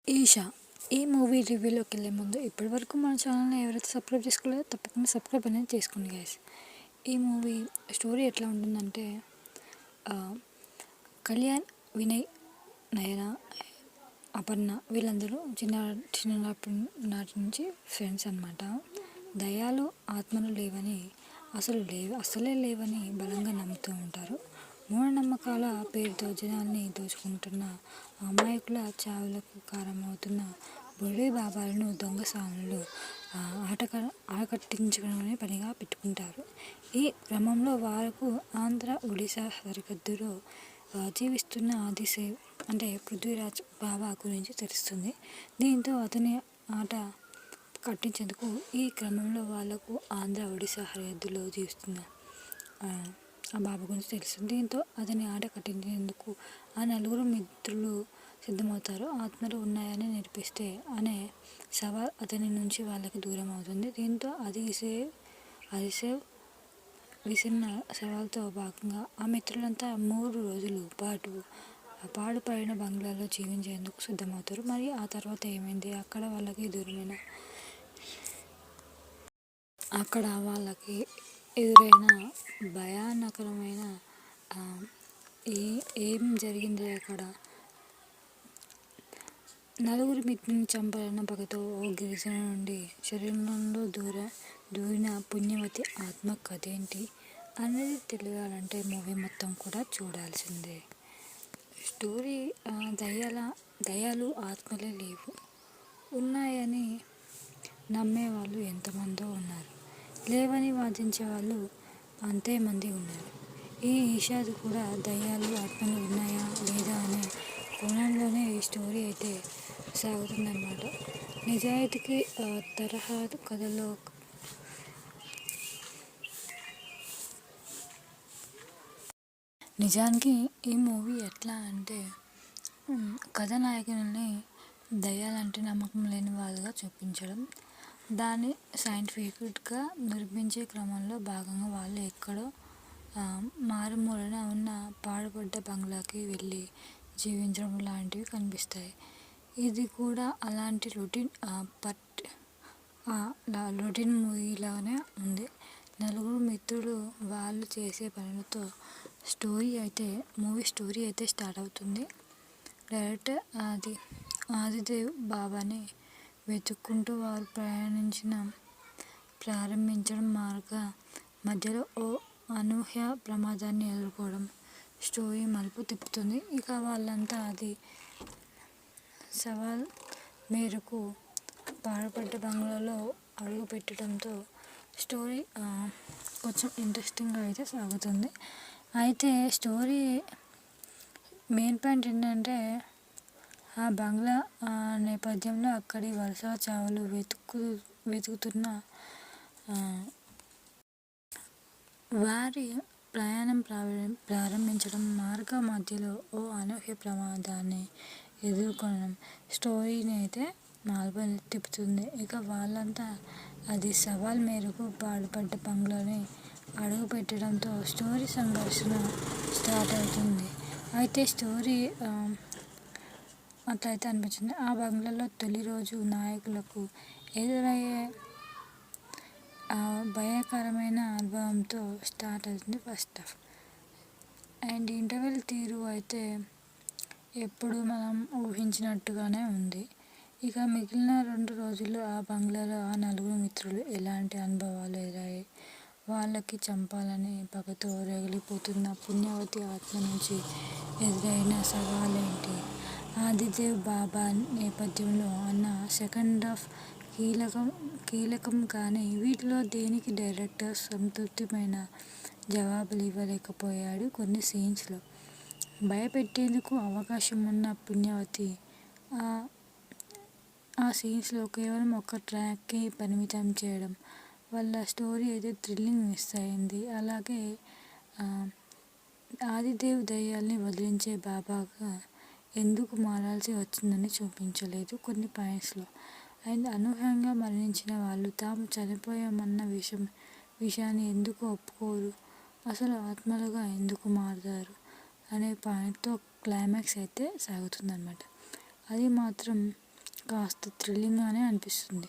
ఈషా ఈ మూవీ రివ్యూలోకి వెళ్ళే ముందు ఇప్పటివరకు మన ఛానల్ని ఎవరైతే సబ్స్క్రైబ్ చేసుకోలేదో తప్పకుండా సబ్స్క్రైబ్ అనేది చేసుకోండి గైస్. ఈ మూవీ స్టోరీ ఎట్లా ఉంటుందంటే కళ్యాణ్, వినయ్, నయన, అపర్ణ వీళ్ళందరూ చిన్ననాటి నుంచి ఫ్రెండ్స్ అన్నమాట. దయ్యాలు, ఆత్మలు లేవని అసలే లేవని బలంగా నమ్ముతూ ఉంటారు. మూఢనమ్మకాల పేరుతో జనాల్ని దోచుకుంటున్న అమాయకుల చావులకు కారణమవుతున్న బుర్రీ బాబాలను దొంగ స్వాములు ఆకట్టించుకునే పనిగా పెట్టుకుంటారు. ఈ క్రమంలో వారికి ఆంధ్ర, ఒడిశా సరిహద్దులో జీవిస్తున్న ఆదిశేవ్ అంటే పృథ్వీరాజ్ బాబా గురించి తెలుస్తుంది. దీంతో అతని ఆట కట్టించేందుకు ఈ క్రమంలో వాళ్లకు ఆంధ్ర, ఒడిశా సరిహద్దులో జీవిస్తున్న ఆ బాబా గురించి తెలుస్తుంది. దీంతో అతని ఆట కట్టించేందుకు ఆ నలుగురు మిత్రులు సిద్ధమవుతారు. ఆత్మలు ఉన్నాయని నిరూపిస్తే అనే సవాల్ అతని నుంచి వాళ్ళకి దూరం అవుతుంది. దీంతో ఆదిశేవ్ విసిరిన సవాల్తో భాగంగా ఆ మిత్రులంతా 3 రోజుల పాటు పాడుపడిన బంగ్లాలో జీవించేందుకు సిద్ధమవుతారు. మరి ఆ తర్వాత ఏమైంది, అక్కడ వాళ్ళకి ఎదురైన భయానకరమైన ఏం జరిగింది అక్కడ. నలుగురి మిత్రుని చంపాలన్న పగతో ఓ గిరిజన నుండి శరీరంలో దూరిన పుణ్యవతి ఆత్మ కథేంటి అనేది తెలియాలంటే మూవీ మొత్తం కూడా చూడాల్సిందే. స్టోరీ దయ్యాలు, ఆత్మలే లేవు, ఉన్నాయని నమ్మేవాళ్ళు ఎంతమందో ఉన్నారు, లేవని వాదించే వాళ్ళు అంతేమంది ఉన్నారు. ఈ ఈషాది కూడా దయ్యాలు, ఆత్మలు ఉన్నాయా లేదా అనే కోణంలోనే ఈ స్టోరీ అయితే సాగుతుందన్నమాట. నిజాయితీకి తరహా కథలో నిజానికి ఈ మూవీ ఎట్లా అంటే కథానాయకుని దయ్యాలంటే నమ్మకం లేని వాళ్ళుగా చూపించడం, దాన్ని సైంటిఫిక్గా నిర్మించే క్రమంలో భాగంగా వాళ్ళు ఎక్కడో మారుమూలన ఉన్న పాడుపడ్డ బంగ్లాకి వెళ్ళి జీవించడం లాంటివి కనిపిస్తాయి. ఇది కూడా అలాంటి రొటీన్ మూవీలానే ఉంది. నలుగురు మిత్రులు వాళ్ళు చేసే పనులతో మూవీ స్టోరీ అయితే స్టార్ట్ అవుతుంది. డైరెక్టర్ ఆదిదేవ్ బాబాని వెతుక్కుంటూ వారు ప్రారంభించడం మధ్యలో ఓ అనూహ్య ప్రమాదాన్ని ఎదుర్కోవడం స్టోరీ మలుపు తిప్పుతుంది. ఇక వాళ్ళంతా అది సవాల్ మేరకు పాడుపడ్డ బంగ్లాలో అడుగు పెట్టడంతో స్టోరీ కొంచెం ఇంట్రెస్టింగ్గా అయితే సాగుతుంది. అయితే స్టోరీ మెయిన్ పాయింట్ ఏంటంటే ఆ బంగ్లా నేపథ్యంలో అక్కడి వరుస చావులు వెతుకుతున్న వారి ప్రయాణం ప్రారంభించడం, మార్గ మధ్యలో ఓ అనూహ్య ప్రమాదాన్ని ఎదుర్కొనడం స్టోరీని అయితే మలుపు తిప్పుతుంది. ఇక వాళ్ళంతా అది సవాల్ మేరకు పాడుపడ్డ బంగ్లాని అడుగు పెట్టడంతో స్టోరీ సంఘర్షణ స్టార్ట్ అవుతుంది. అయితే స్టోరీ అట్లయితే అనిపించింది. ఆ బంగ్లాలో తొలి రోజు నాయకులకు ఎదురయ్యే భయంకరమైన అనుభవంతో స్టార్ట్ అవుతుంది ఫస్ట్ హాఫ్. అండ్ ఇంటర్వెల్ తీరు అయితే ఎప్పుడు మనం ఊహించినట్టుగానే ఉంది. ఇక మిగిలిన 2 రోజులు ఆ బంగ్లాలో ఆ నలుగురు మిత్రులు ఎలాంటి అనుభవాలు ఎదురయ్యాయి, వాళ్ళకి చంపాలని పగతో రగిలిపోతున్న పుణ్యవతి ఆత్మ నుంచి ఎదురైన సవాలేంటి, ఆదిదేవ్ బాబా నేపథ్యంలో అన్న సెకండ్ హాఫ్ కీలకం. కానీ వీటిలో దేనికి డైరెక్టర్ సంతృప్తిమైన జవాబులు ఇవ్వలేకపోయాడు. కొన్ని సీన్స్లో భయపెట్టేందుకు అవకాశం ఉన్న పుణ్యవతి ఆ సీన్స్లో కేవలం ఒక ట్రాక్కి పరిమితం చేయడం వల్ల స్టోరీ అయితే థ్రిల్లింగ్ మిస్ అయింది. అలాగే ఆదిదేవ్ దయ్యాల్ని వదిలించే బాబాగా ఎందుకు మారాల్సి వచ్చిందని చూపించలేదు కొన్ని పాయింట్స్లో. అండ్ అనూహ్యంగా మరణించిన వాళ్ళు తాము చనిపోయామన్న విషయాన్ని ఎందుకు ఒప్పుకోరు, అసలు ఆత్మలుగా ఎందుకు మారుతారు అనే పాయింట్తో క్లైమాక్స్ అయితే సాగుతుందన్నమాట. అది మాత్రం కాస్త థ్రిల్లింగ్గానే అనిపిస్తుంది.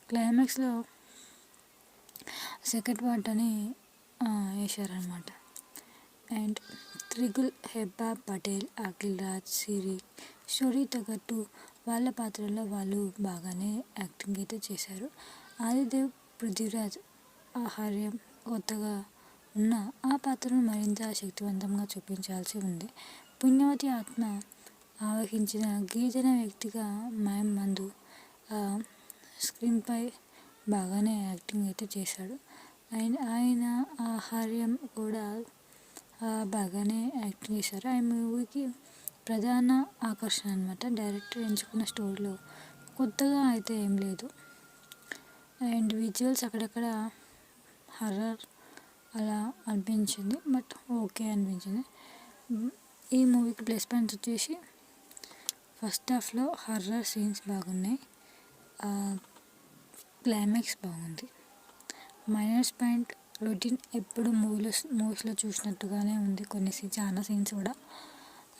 క్లైమాక్స్లో సెకండ్ పార్ట్ అని వేశారనమాట. అండ్ త్రిగుల్, హెబ్బా పటేల్, అఖిల్ రాజ్, సిరి స్టోరీ తగ్గట్టు వాళ్ళ పాత్రల్లో వాళ్ళు బాగానే యాక్టింగ్ అయితే చేశారు. ఆదిదేవ్, పృథ్వీరాజ్ ఆహార్యం కొత్తగా ఉన్న ఆ పాత్రను మరింత శక్తివంతంగా చూపించాల్సి ఉంది. పుణ్యవతి ఆత్మ ఆవహించిన గిరిజన వ్యక్తిగా మయం మందు స్క్రీన్పై బాగానే యాక్టింగ్ అయితే చేశాడు. అండ్ ఆయన ఆహార్యం కూడా బాగానే యాక్టింగ్ చేశారు. ఆ మూవీకి ప్రధాన ఆకర్షణ అనమాట. డైరెక్టర్ ఎంచుకున్న స్టోరీలో కొత్తగా అయితే ఏం లేదు. అండ్ విజువల్స్ అక్కడక్కడ హర్రర్ అలా అనిపించింది, బట్ ఓకే అనిపించింది. ఈ మూవీకి ప్లస్ పాయింట్స్ వచ్చేసి ఫస్ట్ హాఫ్లో హర్రర్ సీన్స్ బాగున్నాయి, క్లైమాక్స్ బాగుంది. మైనస్ పాయింట్ రొటీన్ ఎప్పుడు మూవీస్లో చూసినట్టుగానే ఉంది, కొన్ని చాలా సీన్స్ కూడా.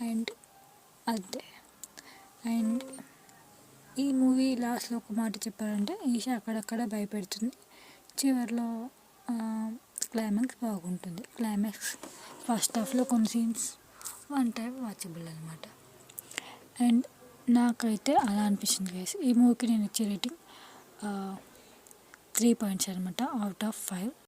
అండ్ అదే. అండ్ ఈ మూవీ లాస్ట్లో ఒక మాట చెప్పారంటే, ఈషా అక్కడక్కడ భయపెడుతుంది, చివరిలో క్లైమాక్స్ బాగుంటుంది. క్లైమాక్స్ ఫస్ట్ హాఫ్లో కొన్ని సీన్స్ వన్ టైం వాచబుల్ అనమాట. అండ్ నాకైతే అలా అనిపించింది గైస్. ఈ మూవీకి నేను ఇచ్చే రేటింగ్ 3 పాయింట్స్ అనమాట అవుట్ ఆఫ్ 5.